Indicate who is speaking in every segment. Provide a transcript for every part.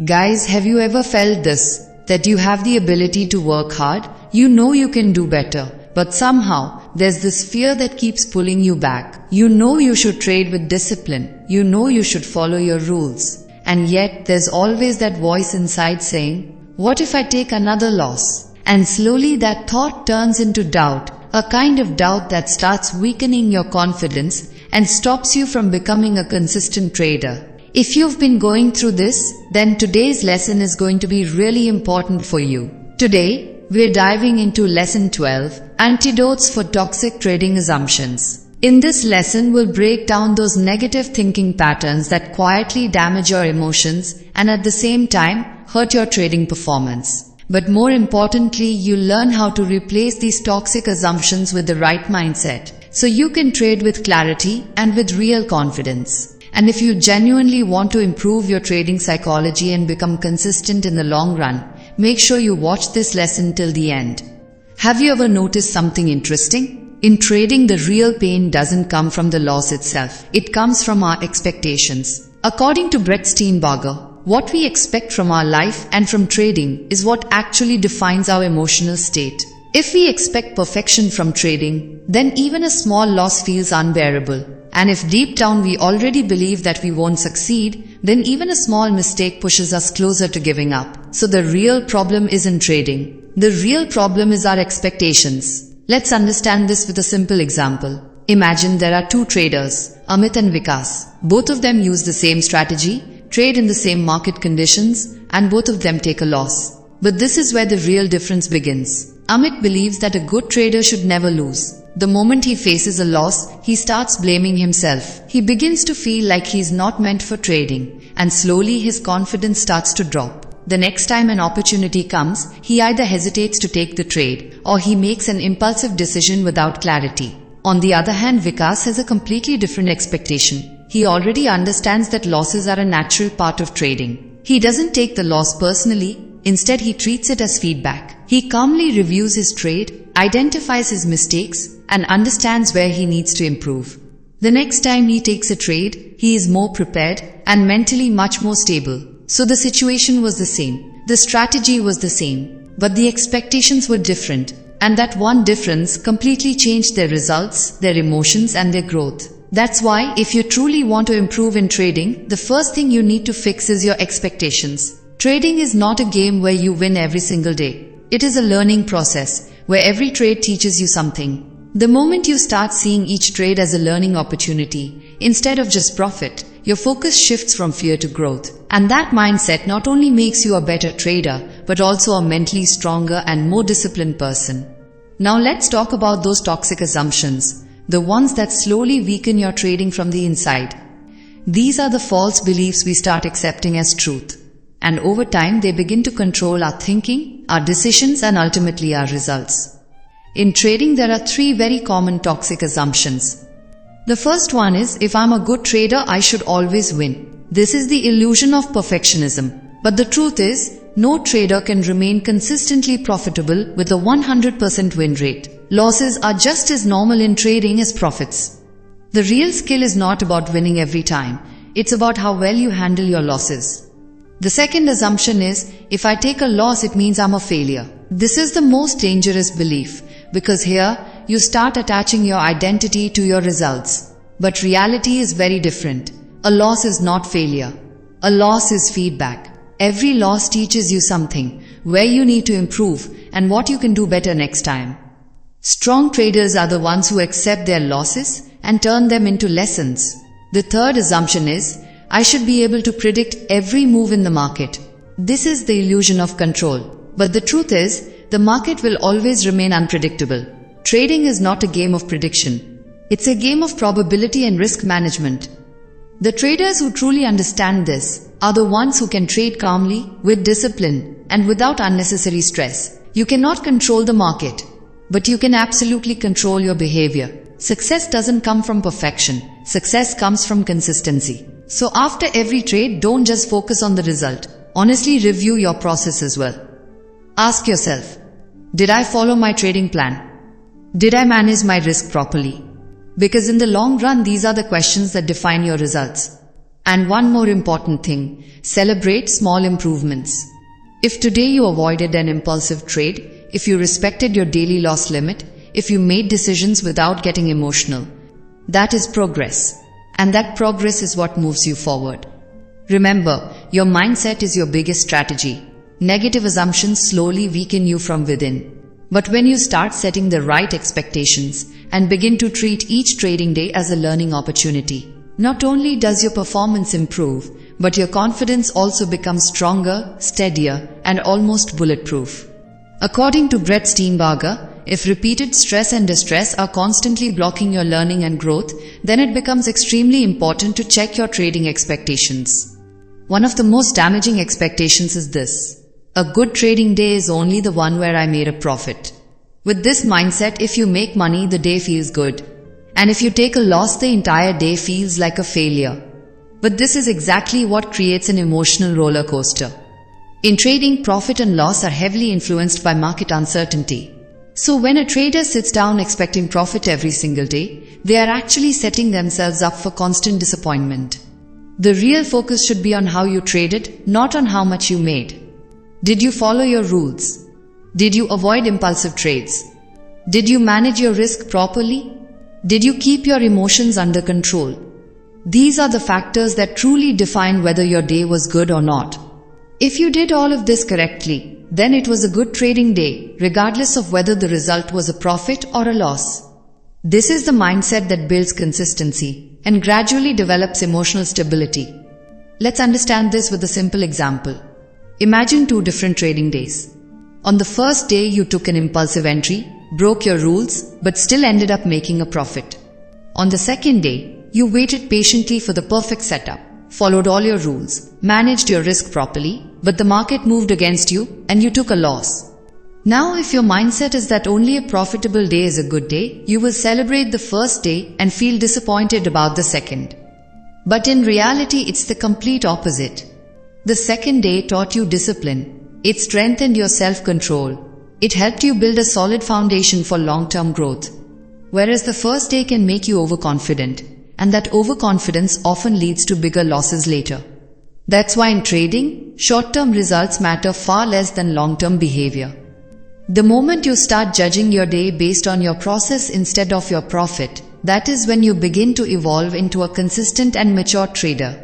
Speaker 1: Guys, have you ever felt this? That you have the ability to work hard, you know you can do better, but somehow there's this fear that keeps pulling you back. You know you should trade with discipline, you know you should follow your rules, and yet there's always that voice inside saying, what if I take another loss? And slowly that thought turns into doubt, a kind of doubt that starts weakening your confidence and stops you from becoming a consistent trader. If you've been going through this, then today's lesson is going to be really important for you. Today, we're diving into Lesson 12, Antidotes for Toxic Trading Assumptions. In this lesson, we'll break down those negative thinking patterns that quietly damage your emotions and at the same time hurt your trading performance. But more importantly, you'll learn how to replace these toxic assumptions with the right mindset, so you can trade with clarity and with real confidence. And if you genuinely want to improve your trading psychology and become consistent in the long run, make sure you watch this lesson till the end. Have you ever noticed something interesting? In trading, the real pain doesn't come from the loss itself. It comes from our expectations. According to Brett Steenbarger, what we expect from our life and from trading is what actually defines our emotional state. If we expect perfection from trading, then even a small loss feels unbearable. And if deep down we already believe that we won't succeed, then even a small mistake pushes us closer to giving up. So the real problem isn't trading. The real problem is our expectations. Let's understand this with a simple example. Imagine there are two traders, Amit and Vikas. Both of them use the same strategy, trade in the same market conditions, and both of them take a loss. But this is where the real difference begins. Amit believes that a good trader should never lose. The moment he faces a loss, he starts blaming himself. He begins to feel like he's not meant for trading, and slowly his confidence starts to drop. The next time an opportunity comes, he either hesitates to take the trade, or he makes an impulsive decision without clarity. On the other hand, Vikas has a completely different expectation. He already understands that losses are a natural part of trading. He doesn't take the loss personally. Instead, he treats it as feedback. He calmly reviews his trade, identifies his mistakes, and understands where he needs to improve. The next time he takes a trade, he is more prepared and mentally much more stable. So the situation was the same. The strategy was the same. But the expectations were different. And that one difference completely changed their results, their emotions, and their growth. That's why, if you truly want to improve in trading, the first thing you need to fix is your expectations. Trading is not a game where you win every single day. It is a learning process, where every trade teaches you something. The moment you start seeing each trade as a learning opportunity, instead of just profit, your focus shifts from fear to growth. And that mindset not only makes you a better trader, but also a mentally stronger and more disciplined person. Now let's talk about those toxic assumptions, the ones that slowly weaken your trading from the inside. These are the false beliefs we start accepting as truth. And over time they begin to control our thinking, our decisions, and ultimately our results. In trading, there are three very common toxic assumptions. The first one is, if I'm a good trader, I should always win. This is the illusion of perfectionism. But the truth is, no trader can remain consistently profitable with a 100% win rate. Losses are just as normal in trading as profits. The real skill is not about winning every time. It's about how well you handle your losses. The second assumption is, if I take a loss, it means I'm a failure. This is the most dangerous belief, because here, you start attaching your identity to your results. But reality is very different. A loss is not failure. A loss is feedback. Every loss teaches you something, where you need to improve, and what you can do better next time. Strong traders are the ones who accept their losses and turn them into lessons. The third assumption is, I should be able to predict every move in the market. This is the illusion of control. But the truth is, the market will always remain unpredictable. Trading is not a game of prediction. It's a game of probability and risk management. The traders who truly understand this are the ones who can trade calmly, with discipline, and without unnecessary stress. You cannot control the market, but you can absolutely control your behavior. Success doesn't come from perfection. Success comes from consistency. So after every trade, don't just focus on the result. Honestly review your process as well. Ask yourself, did I follow my trading plan? Did I manage my risk properly? Because in the long run, these are the questions that define your results. And one more important thing, celebrate small improvements. If today you avoided an impulsive trade, if you respected your daily loss limit, if you made decisions without getting emotional, that is progress. And that progress is what moves you forward. Remember, your mindset is your biggest strategy. Negative assumptions slowly weaken you from within. But when you start setting the right expectations and begin to treat each trading day as a learning opportunity, not only does your performance improve, but your confidence also becomes stronger, steadier, and almost bulletproof. According to Brett Steenbarger, if repeated stress and distress are constantly blocking your learning and growth, then it becomes extremely important to check your trading expectations. One of the most damaging expectations is this: a good trading day is only the one where I made a profit. With this mindset, if you make money, the day feels good. And if you take a loss, the entire day feels like a failure. But this is exactly what creates an emotional roller coaster. In trading, profit and loss are heavily influenced by market uncertainty. So when a trader sits down expecting profit every single day, they are actually setting themselves up for constant disappointment. The real focus should be on how you traded, not on how much you made. Did you follow your rules? Did you avoid impulsive trades? Did you manage your risk properly? Did you keep your emotions under control? These are the factors that truly define whether your day was good or not. If you did all of this correctly, then it was a good trading day, regardless of whether the result was a profit or a loss. This is the mindset that builds consistency and gradually develops emotional stability. Let's understand this with a simple example. Imagine 2 different trading days. On the first day, you took an impulsive entry, broke your rules, but still ended up making a profit. On the second day, you waited patiently for the perfect setup, followed all your rules, managed your risk properly, but the market moved against you and you took a loss. Now, if your mindset is that only a profitable day is a good day, you will celebrate the first day and feel disappointed about the second. But in reality, it's the complete opposite. The second day taught you discipline. It strengthened your self-control. It helped you build a solid foundation for long-term growth. Whereas the first day can make you overconfident, and that overconfidence often leads to bigger losses later. That's why in trading, short-term results matter far less than long-term behavior. The moment you start judging your day based on your process instead of your profit, that is when you begin to evolve into a consistent and mature trader.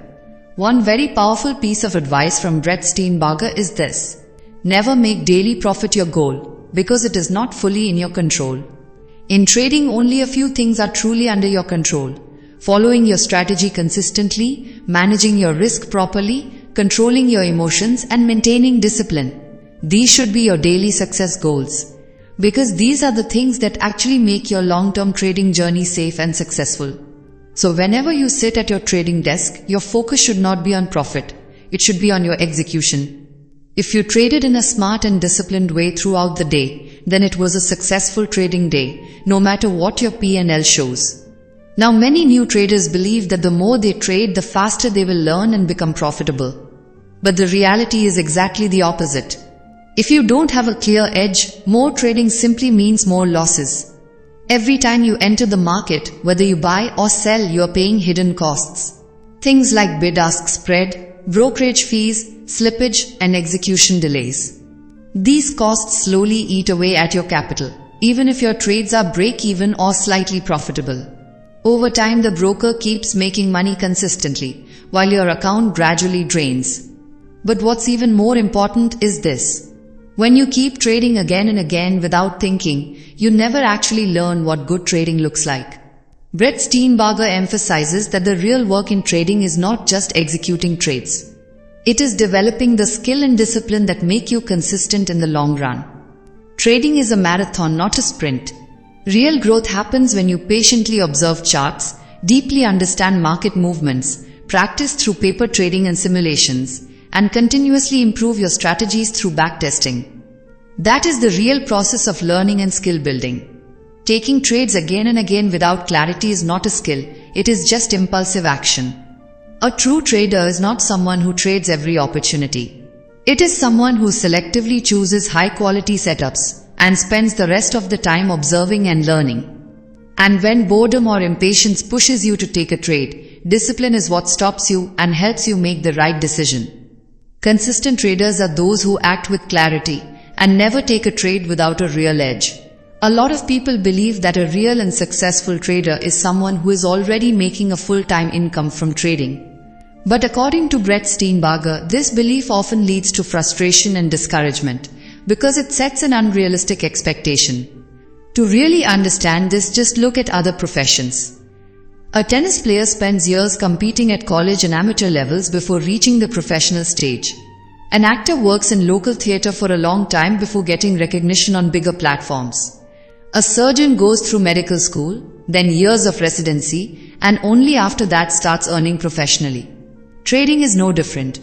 Speaker 1: One very powerful piece of advice from Brett Steenbarger is this: never make daily profit your goal, because it is not fully in your control. In trading, only a few things are truly under your control: following your strategy consistently, managing your risk properly, controlling your emotions, and maintaining discipline. These should be your daily success goals, because these are the things that actually make your long-term trading journey safe and successful. So whenever you sit at your trading desk, your focus should not be on profit, it should be on your execution. If you traded in a smart and disciplined way throughout the day, then it was a successful trading day, no matter what your P&L shows. Now, many new traders believe that the more they trade, the faster they will learn and become profitable. But the reality is exactly the opposite. If you don't have a clear edge, more trading simply means more losses. Every time you enter the market, whether you buy or sell, you are paying hidden costs. Things like bid-ask spread, brokerage fees, slippage, and execution delays. These costs slowly eat away at your capital, even if your trades are break-even or slightly profitable. Over time, the broker keeps making money consistently, while your account gradually drains. But what's even more important is this: when you keep trading again and again without thinking, you never actually learn what good trading looks like. Brett Steenbarger emphasizes that the real work in trading is not just executing trades. It is developing the skill and discipline that make you consistent in the long run. Trading is a marathon, not a sprint. Real growth happens when you patiently observe charts, deeply understand market movements, practice through paper trading and simulations, and continuously improve your strategies through backtesting. That is the real process of learning and skill building. Taking trades again and again without clarity is not a skill, it is just impulsive action. A true trader is not someone who trades every opportunity. It is someone who selectively chooses high-quality setups and spends the rest of the time observing and learning. And when boredom or impatience pushes you to take a trade, discipline is what stops you and helps you make the right decision. Consistent traders are those who act with clarity and never take a trade without a real edge. A lot of people believe that a real and successful trader is someone who is already making a full-time income from trading. But according to Brett Steenbarger, this belief often leads to frustration and discouragement because it sets an unrealistic expectation. To really understand this, just look at other professions. A tennis player spends years competing at college and amateur levels before reaching the professional stage. An actor works in local theatre for a long time before getting recognition on bigger platforms. A surgeon goes through medical school, then years of residency, and only after that starts earning professionally. Trading is no different.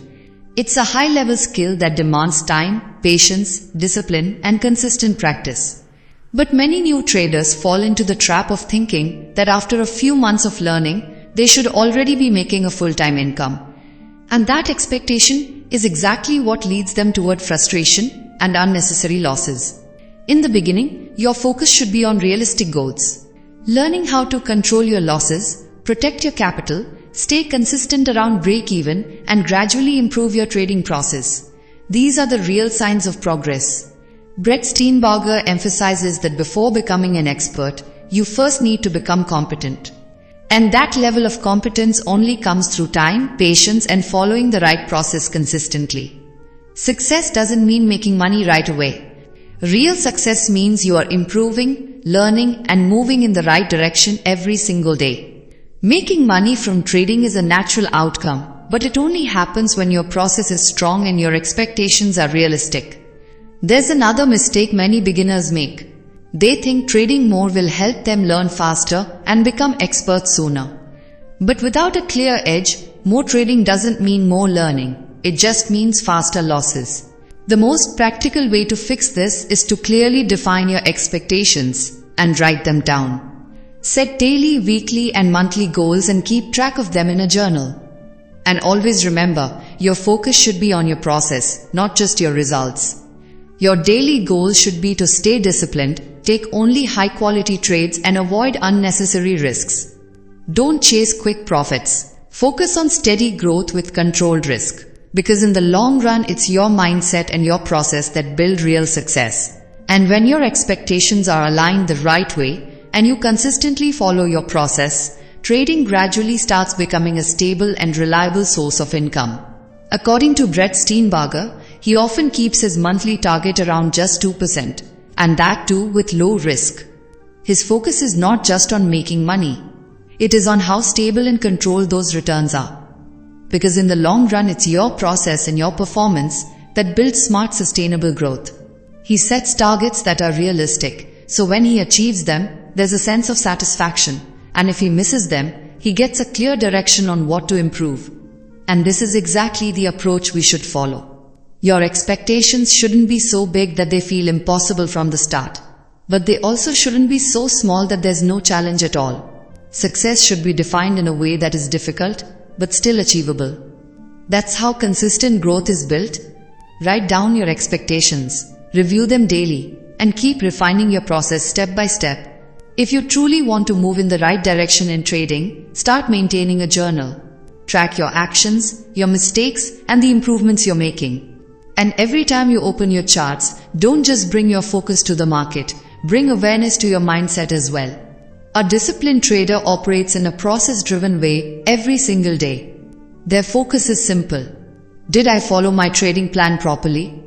Speaker 1: It's a high-level skill that demands time, patience, discipline, and consistent practice. But many new traders fall into the trap of thinking that after a few months of learning, they should already be making a full-time income. And that expectation is exactly what leads them toward frustration and unnecessary losses. In the beginning, your focus should be on realistic goals. Learning how to control your losses, protect your capital, stay consistent around break-even, and gradually improve your trading process. These are the real signs of progress. Brett Steenbarger emphasizes that before becoming an expert, you first need to become competent. And that level of competence only comes through time, patience, and following the right process consistently. Success doesn't mean making money right away. Real success means you are improving, learning, and moving in the right direction every single day. Making money from trading is a natural outcome, but it only happens when your process is strong and your expectations are realistic. There's another mistake many beginners make. They think trading more will help them learn faster and become experts sooner. But without a clear edge, more trading doesn't mean more learning. It just means faster losses. The most practical way to fix this is to clearly define your expectations and write them down. Set daily, weekly, and monthly goals and keep track of them in a journal. And always remember, your focus should be on your process, not just your results. Your daily goals should be to stay disciplined, take only high-quality trades, and avoid unnecessary risks. Don't chase quick profits. Focus on steady growth with controlled risk. Because in the long run, it's your mindset and your process that build real success. And when your expectations are aligned the right way, and you consistently follow your process, trading gradually starts becoming a stable and reliable source of income. According to Brett Steenbarger, he often keeps his monthly target around just 2%, and that too with low risk. His focus is not just on making money. It is on how stable and controlled those returns are. Because in the long run, it's your process and your performance that builds smart, sustainable growth. He sets targets that are realistic, so when he achieves them, there's a sense of satisfaction, and if he misses them, he gets a clear direction on what to improve. And this is exactly the approach we should follow. Your expectations shouldn't be so big that they feel impossible from the start. But they also shouldn't be so small that there's no challenge at all. Success should be defined in a way that is difficult, but still achievable. That's how consistent growth is built. Write down your expectations, review them daily, and keep refining your process step by step. If you truly want to move in the right direction in trading, start maintaining a journal. Track your actions, your mistakes, and the improvements you're making. And every time you open your charts, don't just bring your focus to the market, bring awareness to your mindset as well. A disciplined trader operates in a process-driven way every single day. Their focus is simple. Did I follow my trading plan properly?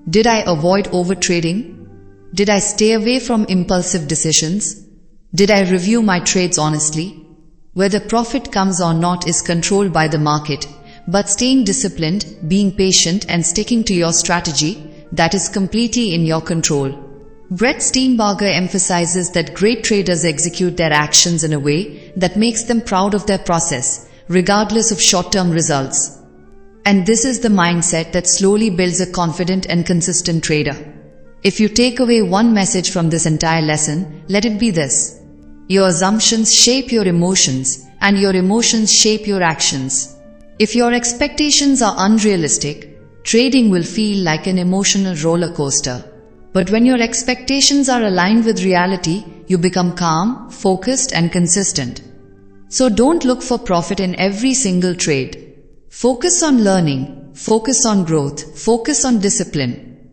Speaker 1: Did I avoid overtrading? Did I stay away from impulsive decisions? Did I review my trades honestly? Whether profit comes or not is controlled by the market, but staying disciplined, being patient, and sticking to your strategy, that is completely in your control. Brett Steenbarger emphasizes that great traders execute their actions in a way that makes them proud of their process, regardless of short-term results. And this is the mindset that slowly builds a confident and consistent trader. If you take away one message from this entire lesson, let it be this. Your assumptions shape your emotions, and your emotions shape your actions. If your expectations are unrealistic, trading will feel like an emotional roller coaster. But when your expectations are aligned with reality, you become calm, focused, and consistent. So don't look for profit in every single trade. Focus on learning, focus on growth, focus on discipline.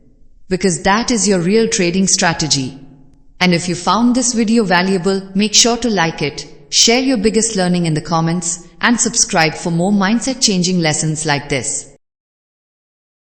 Speaker 1: Because that is your real trading strategy. And if you found this video valuable, make sure to like it, share your biggest learning in the comments, and subscribe for more mindset changing lessons like this.